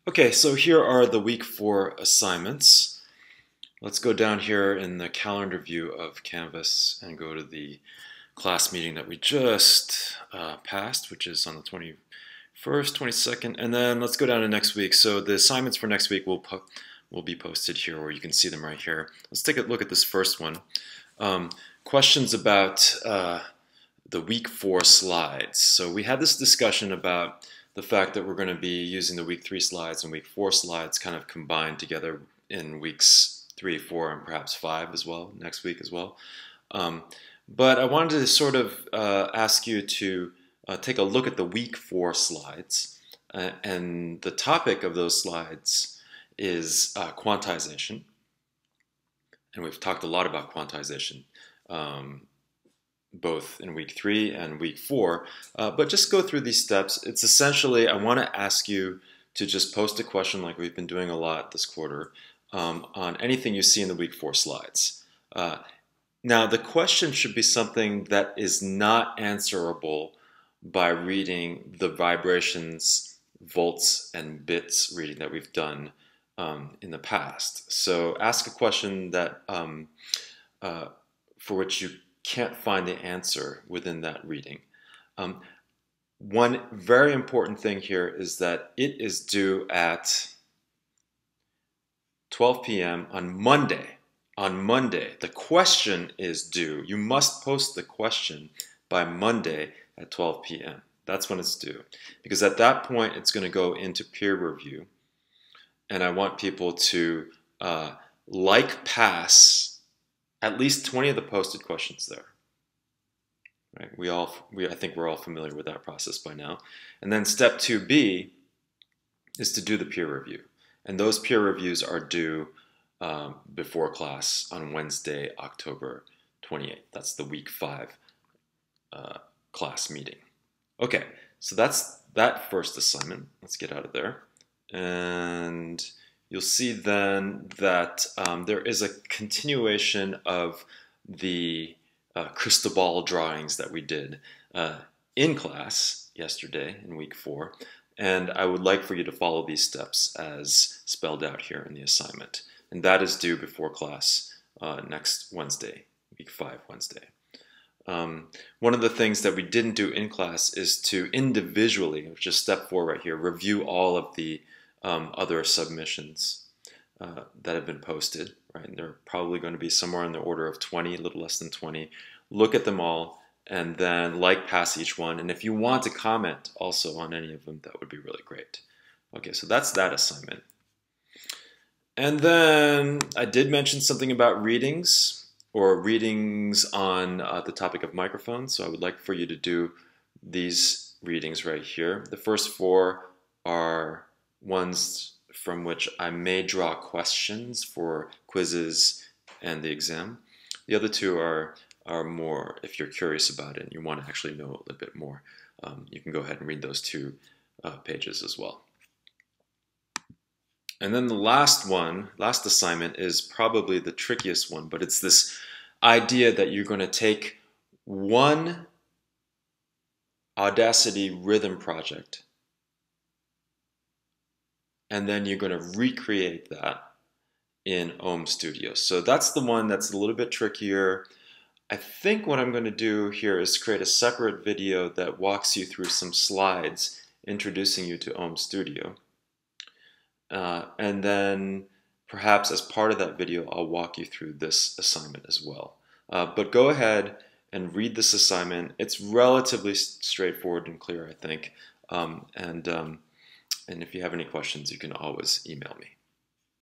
Okay, so here are the week 4 assignments. Let's go down here in the calendar view of Canvas and go to the class meeting that we just passed, which is on the 21st, 22nd, and then let's go down to next week. So the assignments for next week will be posted here, or you can see them right here. Let's take a look at this first one. Questions about the week 4 slides. So we had this discussion about the fact that we're going to be using the week 3 slides and week 4 slides kind of combined together in weeks 3, 4, and perhaps 5 as well, next week as well. But I wanted to sort of ask you to take a look at the week 4 slides. And the topic of those slides is quantization. And we've talked a lot about quantization, both in week 3 and week 4, but just go through these steps. It's essentially, I want to ask you to just post a question like we've been doing a lot this quarter on anything you see in the week 4 slides. Now, the question should be something that is not answerable by reading the vibrations, volts, and bits reading that we've done in the past. So ask a question that for which you can't find the answer within that reading. One very important thing here is that it is due at 12 p.m. on Monday. On Monday, the question is due. You must post the question by Monday at 12 p.m. That's when it's due. Because at that point, it's going to go into peer review. And I want people to pass at least 20 of the posted questions there. Right? I think we're all familiar with that process by now. And then step 2B is to do the peer review. And those peer reviews are due before class on Wednesday, October 28th. That's the week 5 class meeting. Okay, so that's that first assignment. Let's get out of there. And you'll see then that there is a continuation of the crystal ball drawings that we did in class yesterday in week 4. And I would like for you to follow these steps as spelled out here in the assignment. And that is due before class next Wednesday, week 5 Wednesday. One of the things that we didn't do in class is to individually, which is step 4 right here, review all of the other submissions that have been posted. Right? And they're probably going to be somewhere in the order of 20, a little less than 20. Look at them all and then pass each one. And if you want to comment also on any of them, that would be really great. Okay, so that's that assignment. And then I did mention something about readings, or readings on the topic of microphones. So I would like for you to do these readings right here. The first 4 are ones from which I may draw questions for quizzes and the exam. The other 2 are more, if you're curious about it and you want to actually know a little bit more, you can go ahead and read those 2 pages as well. And then the last assignment is probably the trickiest one, but it's this idea that you're going to take one Audacity rhythm project and then you're going to recreate that in Ohm Studio. So that's the one that's a little bit trickier. I think what I'm going to do here is create a separate video that walks you through some slides introducing you to Ohm Studio. And then perhaps as part of that video, I'll walk you through this assignment as well. But go ahead and read this assignment. It's relatively straightforward and clear, I think. And if you have any questions, you can always email me.